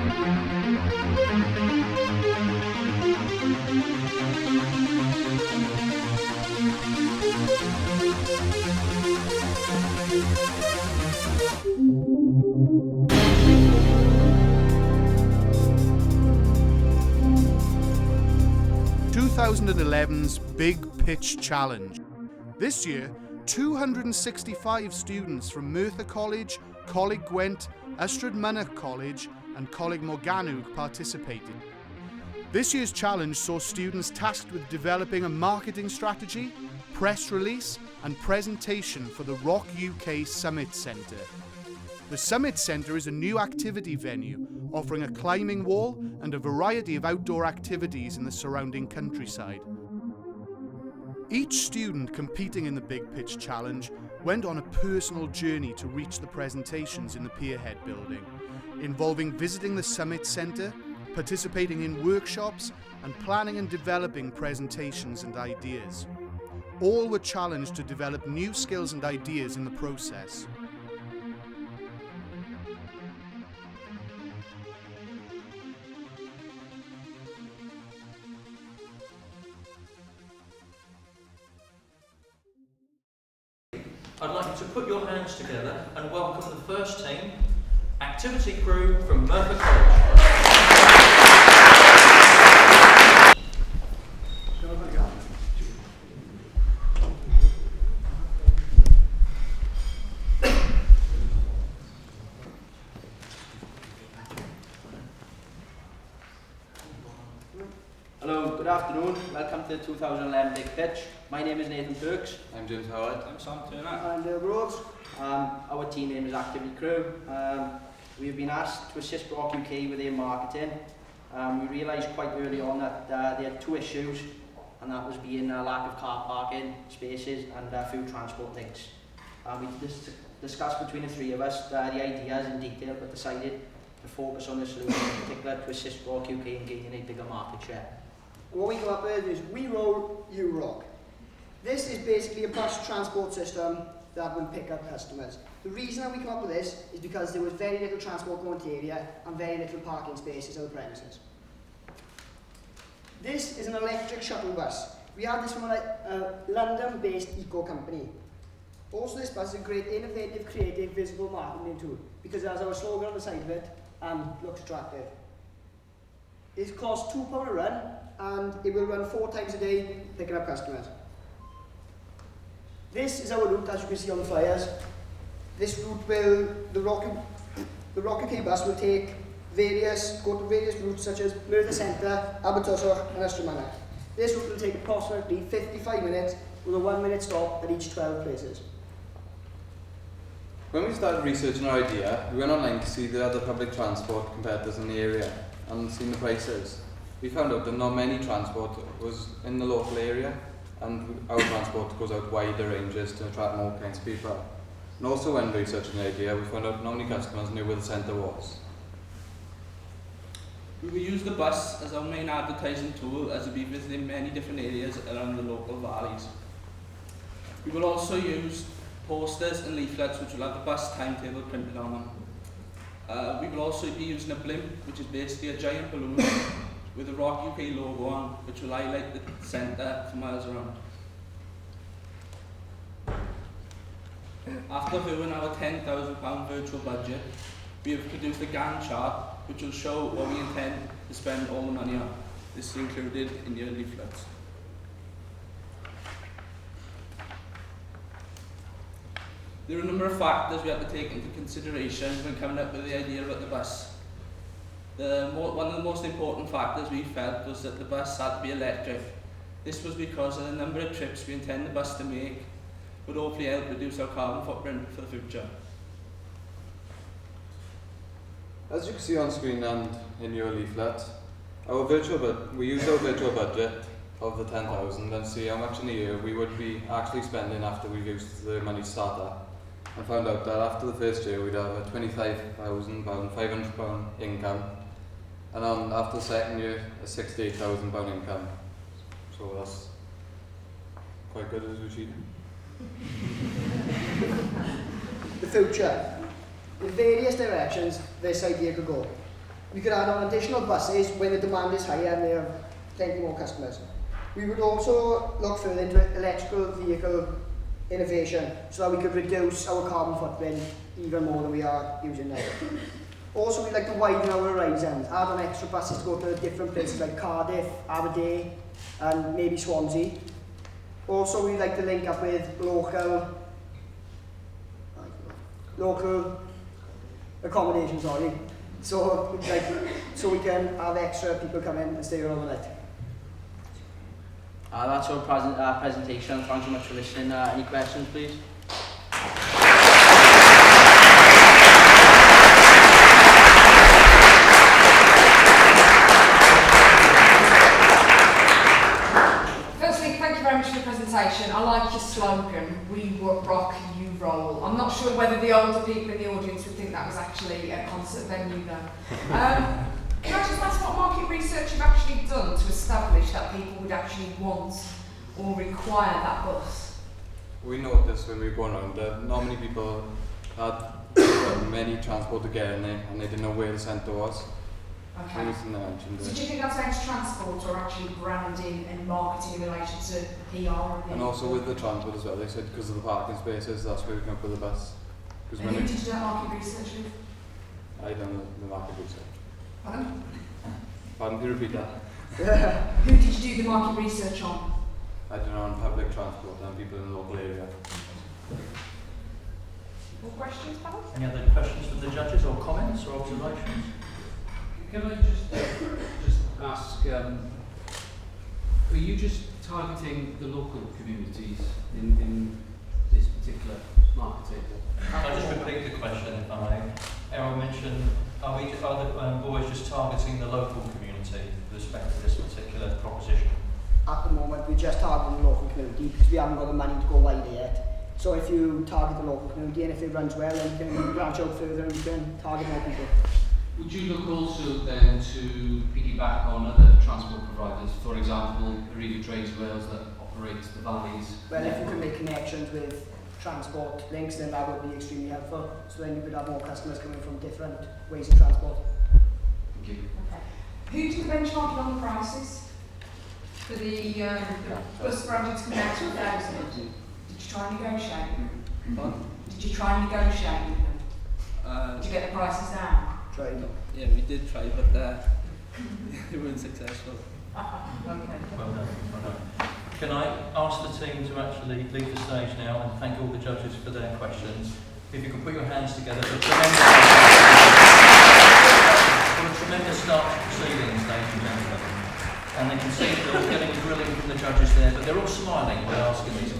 ...2011's Big Pitch Challenge. This year, 265 students from Merthyr College, Coleg Gwent, Ystrad Mynach College and Coleg Morgannwg participated. This year's challenge saw students tasked with developing a marketing strategy, press release and presentation for the Rock UK Summit Centre. The Summit Centre is a new activity venue offering a climbing wall and a variety of outdoor activities in the surrounding countryside. Each student competing in the Big Pitch Challenge went on a personal journey to reach the presentations in the Pierhead building, involving visiting the Summit Centre, participating in workshops and planning and developing presentations and ideas. All were challenged to develop new skills and ideas in the process. I'd like you to put your hands together and welcome the first team, activity crew from Merthyr College. Hello, good afternoon. Welcome to the 2011 Big Pitch. My name is Nathan Perks. I'm James Howard. I'm Sam Turner. And Rose. Our team name is Activity Crew. We've been asked to assist Rock UK with their marketing. We realised quite early on that they had two issues, and that was being a lack of car parking spaces and food transport links. We discussed between the three of us the ideas in detail, but decided to focus on the solution in particular to assist Rock UK in gaining a bigger market share. What we come up with is We Roll, You Rock. This is basically a bus transport system that will pick up customers. The reason that we come up with this is because there was very little transport going to the area and very little parking spaces on the premises. This is an electric shuttle bus. We have this from a London-based eco company. Also, this bus is a great innovative, creative, visible marketing tool because it has our slogan on the side of it and looks attractive. It costs £2 a run and it will run 4 times a day picking up customers. This is our route, as you can see on the flyers. This route will, the Rock UK bus will go to various routes such as Merthyr Centre, Aberystwyth and Ystrad Mynach. This route will take approximately 55 minutes with a 1-minute stop at each 12 places. When we started researching our idea, we went online to see the other public transport competitors in the area and seen the prices. We found out that not many transport was in the local area, and our transport goes out wider ranges to attract more kinds of people. And also when researching the idea, we found out not many customers knew where the centre was. We will use the bus as our main advertising tool as we'll be visiting many different areas around the local valleys. We will also use posters and leaflets which will have the bus timetable printed on them. We will also be using a blimp, which is basically a giant balloon with the Rock UK logo on, which will highlight the centre for miles around. After viewing our £10,000 virtual budget, we have produced a Gantt chart which will show what we intend to spend all the money on. This is included in your leaflets. There are a number of factors we have to take into consideration when coming up with the idea about the bus. One of the most important factors we felt was that the bus had to be electric. This was because of the number of trips we intend the bus to make would hopefully help reduce our carbon footprint for the future. As you can see on screen and in your leaflet, we used our virtual budget of the 10,000 and see how much in a year we would be actually spending after we've used the money to start at. And found out that after the first year we'd have a £25,000, £500 income, and after the second year a £68,000 income. So that's quite good as we achieved. The future. In various directions this idea could go. We could add on additional buses when the demand is higher and there are plenty more customers. We would also look further into electrical vehicle innovation so that we could reduce our carbon footprint even more than we are using now. Also, we'd like to widen our horizons, add on extra buses to go to different places like Cardiff, Aberdeen and maybe Swansea. Also, we'd like to link up with local accommodation, so we can have extra people come in and stay overnight. That's our presentation. Thanks so much for listening. Any questions, please? Firstly, thank you very much for the presentation. I like your slogan, "We rock, you roll." I'm not sure whether the older people in the audience would think that was actually a concert venue though. Can I just ask what market research you've actually done to establish that people would actually want or require that bus? We noticed when we were going around that not many people had many transport to get in there and they didn't know where the centre was. Okay. So do you think that's down to transport or actually branding and marketing in relation to PR? And also with the transport as well, they said because of the parking spaces, that's where we come up with the bus. And who did you do that market research with? I done the market research. Pardon? Pardon, can you repeat that? Who did you do the market research on? I don't know, on public transport and people in the local area. More questions, panel? Any other questions from the judges or comments or observations? Can I just ask, are you just targeting the local communities in this particular market table? I'll just repeat the question if I may. Errol mentioned, are the boys just targeting the local community with respect to this particular proposition? At the moment, we're just targeting the local community because we haven't got the money to go wider yet. So if you target the local community and if it runs well, then you can branch out further and you can target more people. Would you look also then to piggyback on other transport providers, for example, Arriva Trades Wales that operates the valleys? Well, if you can make connections with transport links, then that would be extremely helpful. So then you could have more customers coming from different ways of transport. Thank you. Okay. Who did the benchmarking on the prices for the bus branded to come down to 1,000? Did you try and negotiate with them? Did you try and negotiate with them? Did you get the prices down? Tried. Yeah, we did try, but we weren't successful. Okay. Well done, well done. Can I ask the team to actually leave the stage now and thank all the judges for their questions. If you can put your hands together for a tremendous start to proceedings, ladies and gentlemen. And they can see they're all getting a grilling from the judges there, but they're all smiling when asking these